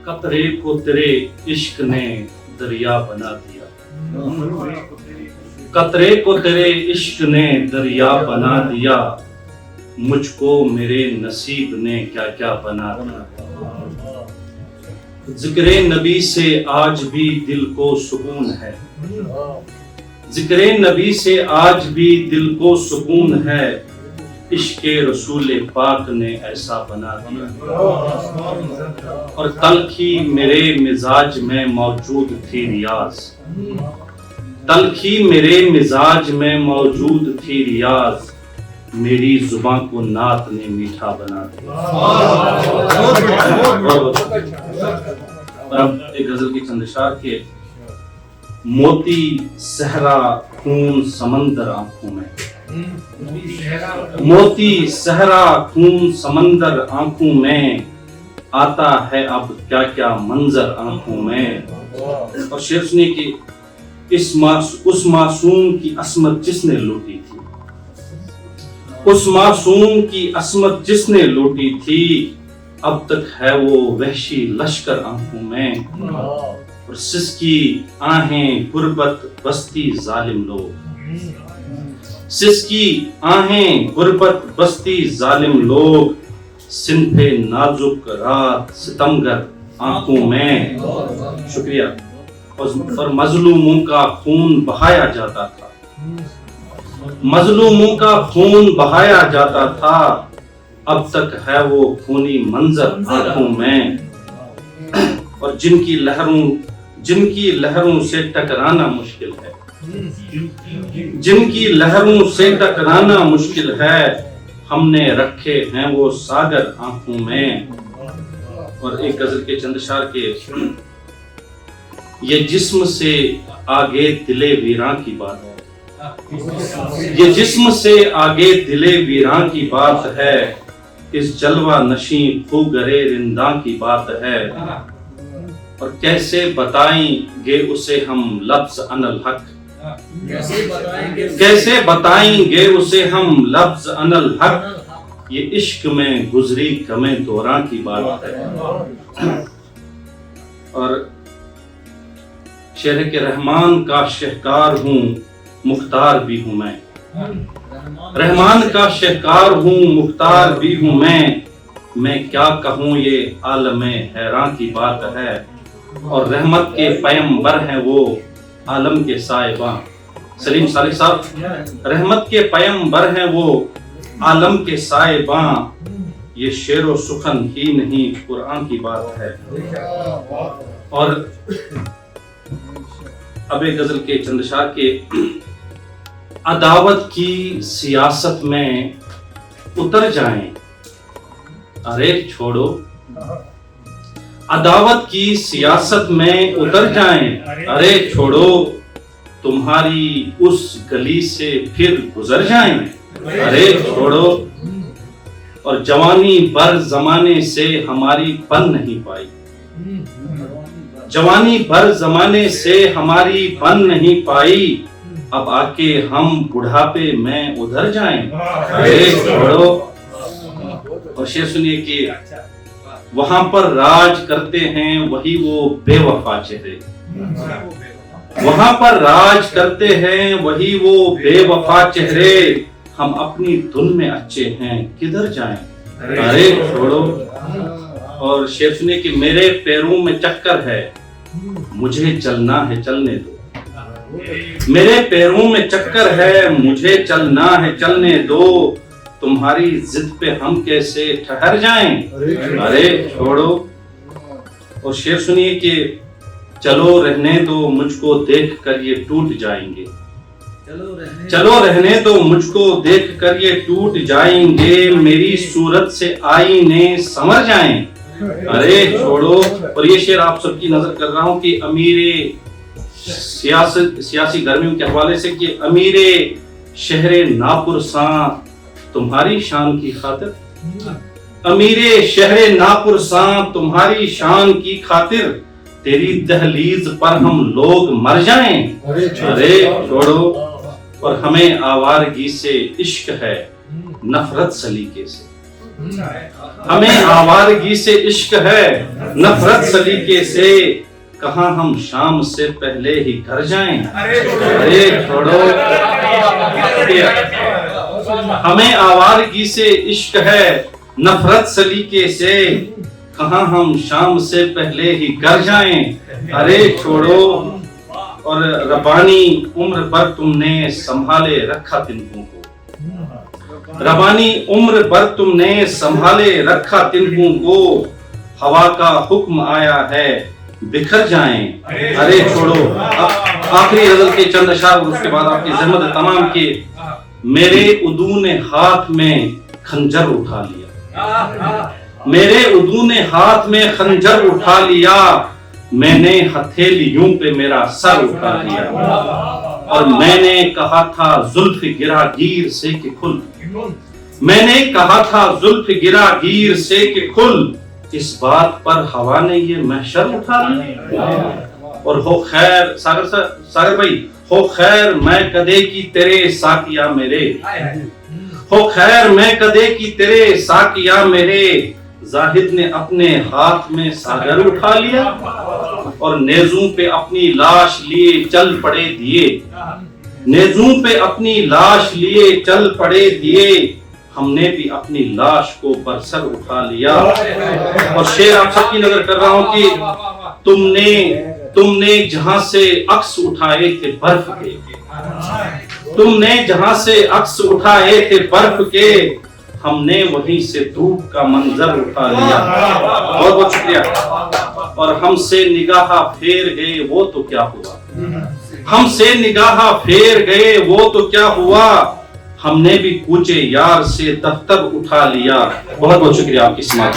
قطرے کو تیرے عشق نے دریا بنا دیا، قطرے کو تیرے عشق نے دریا بنا دیا، مجھ کو میرے نصیب نے کیا کیا بنا دیا۔ ذکر نبی سے آج بھی دل کو سکون ہے، ذکر نبی سے آج بھی دل کو سکون ہے، عشق رسول پاک نے ایسا بنا دیا۔ اور تلخی میرے مزاج میں موجود تھی ریاض، تلخی میرے مزاج میں موجود تھی ریاض، میری زبان کو نعت نے میٹھا بنا دیا۔ اور اب ایک غزل کی چند اشعار کے موتی صحرا خون سمندر آنکھوں میں، موتی صحرا خون سمندر آنکھوں میں، آتا ہے اب کیا کیا منظر آنکھوں میں۔ اور شعر سنیے کہ اس معصوم کی عصمت جس نے لوٹی تھی، اس معصوم کی عصمت جس نے لوٹی تھی، اب تک ہے وہ وحشی لشکر آنکھوں میں۔ اور سسکی آہیں غربت بستی ظالم لوگ، سسکی آہیں غربت بستی ظالم لوگ، صنف نازک رات ستمگر آنکھوں میں۔ شکریہ۔ اور مظلوموں کا خون بہایا جاتا تھا، مظلوموں کا خون بہایا جاتا تھا، اب تک ہے وہ خونی منظر آنکھوں میں۔ اور جن کی لہروں سے ٹکرانا مشکل ہے، جن کی لہروں سے ٹکرانا مشکل ہے، ہم نے رکھے ہیں وہ ساگر آنکھوں میں۔ اور ایک غزل کے چند اشعار کے یہ جسم سے آگے دل ویراں کی بات ہے، یہ جسم سے آگے دل ویراں کی بات ہے، اس جلوہ نشیں خوگرے رنداں کی بات ہے۔ اور کیسے بتائیں گے اسے ہم لفظ ان الحق، کیسے بتائیں گے اسے ہم لفظ ان الحق، یہ عشق میں گزری غم دوراں کی بات ہے۔ اور شعر کے رحمان کا شہکار ہوں مختار بھی ہوں میں، رحمان کا شہکار ہوں مختار بھی ہوں میں کیا کہوں یہ عالم حیران کی بات ہے۔ اور رحمت کے پیمبر ہیں وہ عالم کے صاحباں، سلیم صالح صاحب، رحمت کے پیمبر ہیں وہ عالم کے صاحباں، یہ شعر و سخن ہی نہیں قرآن کی بات ہے۔ اور اب ایک غزل کے چند اشعار کے عداوت کی سیاست میں اتر جائیں، ارے چھوڑو، عداوت کی سیاست میں اتر جائیں، ارے چھوڑو، تمہاری اس گلی سے پھر گزر جائیں، ارے چھوڑو۔ اور جوانی بھر زمانے سے ہماری پن نہیں پائی، جوانی بھر زمانے سے ہماری پن نہیں پائی، اب آ کے ہم بڑھاپے میں ادھر جائیں، ارے چھوڑو۔ اور شعر سنیے کہ وہاں پر راج کرتے ہیں وہی وہ بے وفا چہرے، وہاں پر راج کرتے ہیں وہی وہ بے وفا چہرے، ہم اپنی دھن میں اچھے ہیں کدھر جائیں، ارے چھوڑو۔ اور شعر سنیے کہ میرے پیروں میں چکر ہے مجھے چلنا ہے چلنے دو، میرے پیروں میں چکر ہے مجھے چلنا ہے چلنے دو، تمہاری ضد پہ ہم کیسے ٹھہر جائیں، ارے چھوڑو۔ اور شعر سنیے کہ چلو رہنے دو مجھ کو دیکھ کر یہ ٹوٹ جائیں گے، چلو رہنے دو مجھ کو دیکھ کر یہ ٹوٹ جائیں گے، میری صورت سے آئینے سنور جائیں، ارے چھوڑو۔ اور یہ شعر آپ سب کی نظر کر رہا ہوں کہ امیر سیاسی گرمیوں کے حوالے سے کہ امیر شہر ناپرساں تمہاری شان کی خاطر، امیر شہر ناپرساں تمہاری شان کی خاطر، تیری دہلیز پر ہم لوگ مر جائیں، ارے چھوڑو۔ اور ہمیں آوارگی سے عشق ہے نفرت سلیقے سے، ہمیں آوارگی سے عشق ہے نفرت سلیقے سے، کہاں ہم شام سے پہلے ہی گھر جائیں، ارے چھوڑو۔ ہمیں آوارگی سے عشق ہے نفرت سلیقے سے، کہاں ہم شام سے پہلے ہی گھر جائیں، ارے چھوڑو۔ اور ربانی عمر پر تم نے سنبھالے رکھا تنکوں کو، ربانی عمر پر تم نے سنبھالے رکھا تنکوں کو، ہوا کا حکم آیا ہے بکھر جائیں، ارے چھوڑو۔ آخری غزل کے چند اشعار اور اس کے بعد آپ کی زحمت تمام کے۔ میرے عدو نے ہاتھ میں خنجر اٹھا لیا، میرے عدو نے ہاتھ میں خنجر اٹھا لیا، میں نے ہتھیلیوں پہ میرا سر اٹھا لیا، اور میں نے کہا تھا زلف گرا گیر سے کہ کھل، میں نے کہا تھا زلف گرا گیر سے کہ کھل، اس بات پر ہوا نے یہ محشر اٹھا لیا۔ اور ہو خیر ساگر بھائی، ہو خیر میں کدے کی تیرے ساقیا میرے، ہو خیر میں کدے کی تیرے ساقیا میرے، زاہد نے اپنے ہاتھ میں ساگر اٹھا لیا، اور نیزوں پہ اپنی لاش لیے چل پڑے دیے، نیزوں پہ اپنی لاش لیے چل پڑے دیے، ہم نے بھی اپنی لاش کو برسر اٹھا لیا۔ اور شعر آپ سب کی نظر کر رہا ہوں کہ تم نے جہاں سے عکس اٹھائے تھے برف کے، تم نے جہاں سے عکس اٹھائے تھے برف کے، ہم نے وہیں سے دھوپ کا منظر اٹھا لیا۔ بہت بہت شکریہ۔ اور ہم سے نگاہ پھیر گئے وہ تو کیا ہوا، ہم سے نگاہ پھیر گئے وہ تو کیا ہوا، ہم نے بھی کوچے یار سے دفتر اٹھا لیا۔ بہت بہت شکریہ آپ کی سماعت۔